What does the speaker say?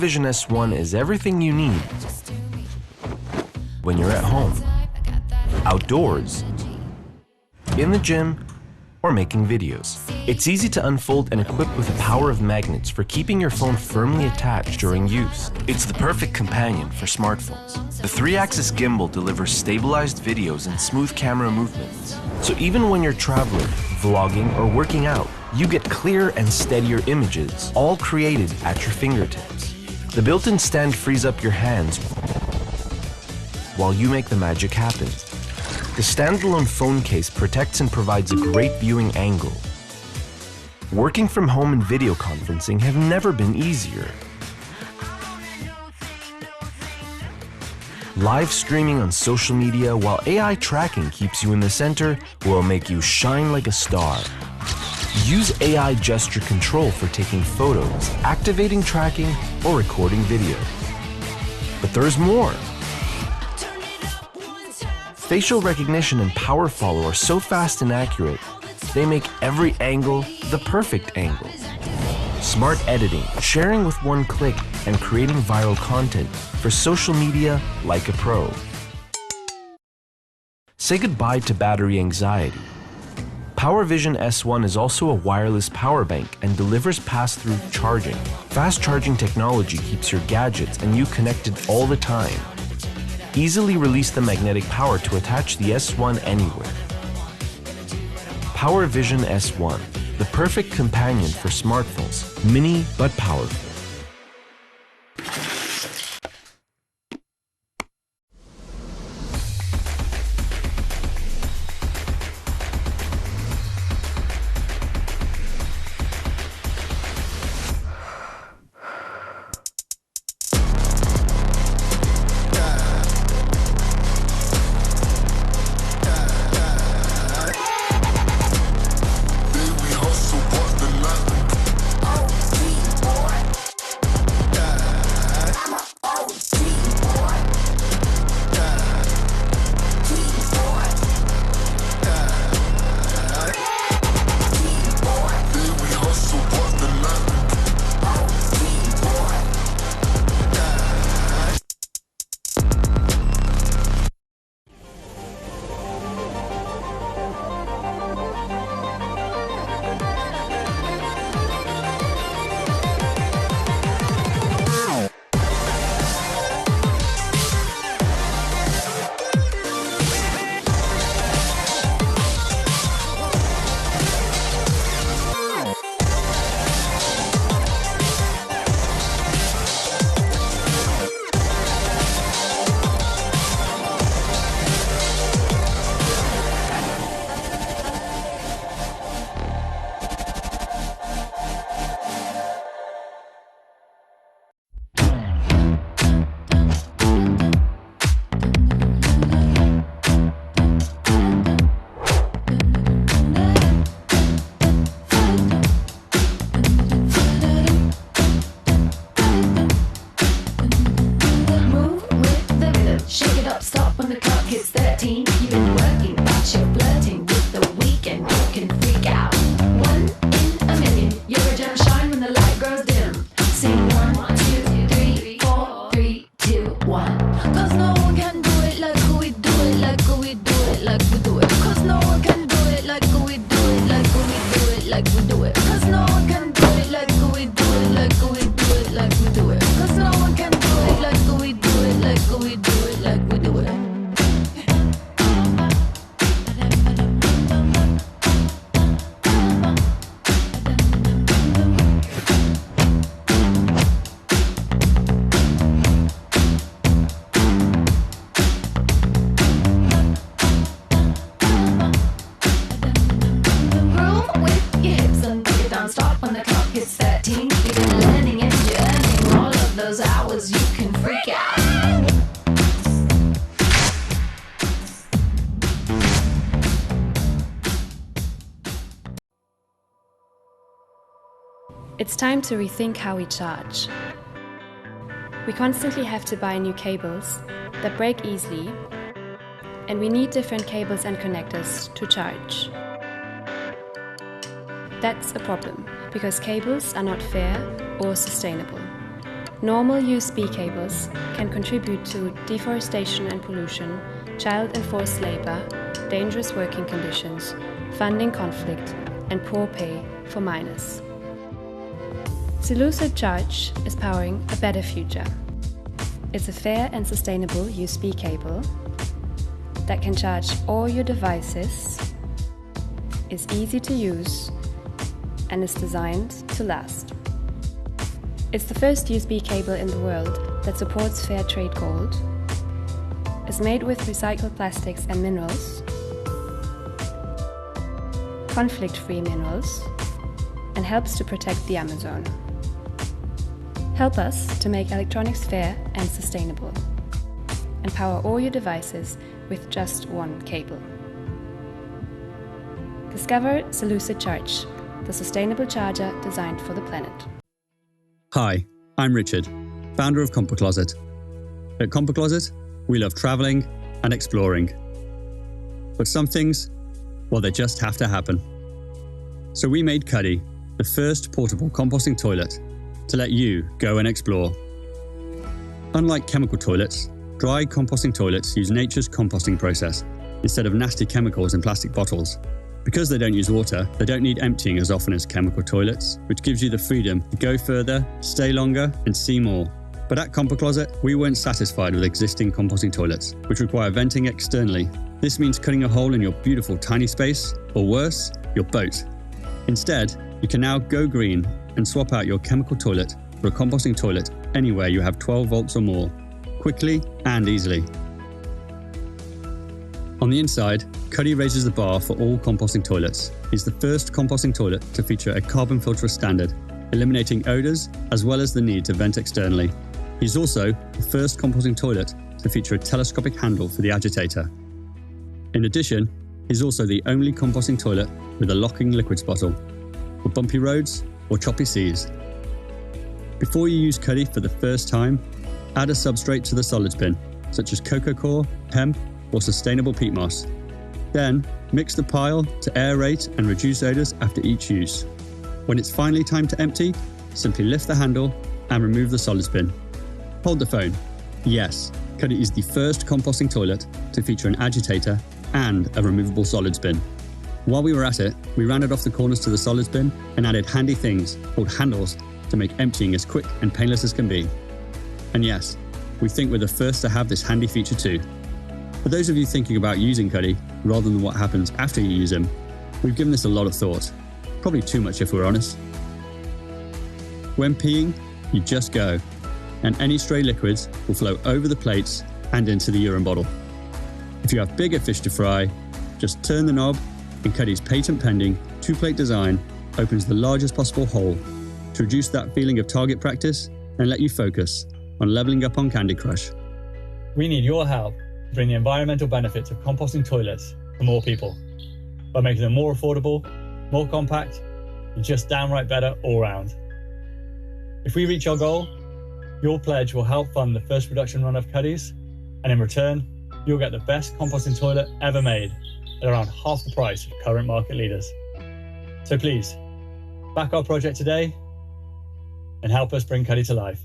PowerVision S1 is everything you need when you're at home, outdoors, in the gym, or making videos. It's easy to unfold and equip with the power of magnets for keeping your phone firmly attached during use. It's the perfect companion for smartphones. The 3-axis gimbal delivers stabilized videos and smooth camera movements. So even when you're traveling, vlogging, or working out, you get clearer and steadier images, all created at your fingertips. The built-in stand frees up your hands while you make the magic happen. The standalone phone case protects and provides a great viewing angle. Working from home and video conferencing have never been easier. Live streaming on social media while AI tracking keeps you in the center will make you shine like a star. Use AI gesture control for taking photos, activating tracking, or recording video. But there's more. Facial recognition and power follow are so fast and accurate, they make every angle the perfect angle. Smart editing, sharing with one click, and creating viral content for social media like a pro. Say goodbye to battery anxiety. PowerVision S1 is also a wireless power bank and delivers pass-through charging. Fast charging technology keeps your gadgets and you connected all the time. Easily release the magnetic power to attach the S1 anywhere. PowerVision S1, the perfect companion for smartphones, mini but powerful. It's time to rethink how we charge. We constantly have to buy new cables that break easily, and we need different cables and connectors to charge. That's a problem, because cables are not fair or sustainable. Normal USB cables can contribute to deforestation and pollution, child and forced labor, dangerous working conditions, funding conflict, and poor pay for miners. SYLLUCID Charge is powering a better future. It's a fair and sustainable USB cable that can charge all your devices, is easy to use, and is designed to last. It's the first USB cable in the world that supports fair trade gold, is made with recycled plastics and minerals, conflict-free minerals, and helps to protect the Amazon. Help us to make electronics fair and sustainable, and power all your devices with just one cable. Discover SYLLUCID Charge, the sustainable charger designed for the planet. Hi, I'm Richard, founder of CompoCloset. At CompoCloset, we love traveling and exploring. But some things, well, they just have to happen. So we made CUDDY, the first portable composting toilet, to let you go and explore. Unlike chemical toilets, dry composting toilets use nature's composting process instead of nasty chemicals in plastic bottles. Because they don't use water, they don't need emptying as often as chemical toilets, which gives you the freedom to go further, stay longer, and see more. But at CompoCloset, we weren't satisfied with existing composting toilets, which require venting externally. This means cutting a hole in your beautiful tiny space, or worse, your boat. Instead, you can now go green and swap out your chemical toilet for a composting toilet anywhere you have 12 volts or more, quickly and easily. On the inside, CUDDY raises the bar for all composting toilets. It's the first composting toilet to feature a carbon filter as standard, eliminating odours as well as the need to vent externally. He's also the first composting toilet to feature a telescopic handle for the agitator. In addition, he's also the only composting toilet with a locking liquids bottle for bumpy roads or choppy seas. Before you use CUDDY for the first time, add a substrate to the solids bin, such as cocoa coir, hemp, or sustainable peat moss. Then, mix the pile to aerate and reduce odours after each use. When it's finally time to empty, simply lift the handle and remove the solids bin. Hold the phone. Yes, CUDDY is the first composting toilet to feature an agitator and a removable solids bin. While we were at it, we rounded off the corners to the solids bin and added handy things called handles to make emptying as quick and painless as can be. And yes, we think we're the first to have this handy feature too. For those of you thinking about using CUDDY rather than what happens after you use them, we've given this a lot of thought. Probably too much if we're honest. When peeing, you just go, and any stray liquids will flow over the plates and into the urine bottle. If you have bigger fish to fry, just turn the knob and CUDDY's patent-pending two-plate design opens the largest possible hole to reduce that feeling of target practice and let you focus on leveling up on Candy Crush. We need your help to bring the environmental benefits of composting toilets to more people by making them more affordable, more compact, and just downright better all round. If we reach our goal, your pledge will help fund the first production run of CUDDYs, and in return, you'll get the best composting toilet ever made at around half the price of current market leaders. So please, back our project today and help us bring CUDDY to life.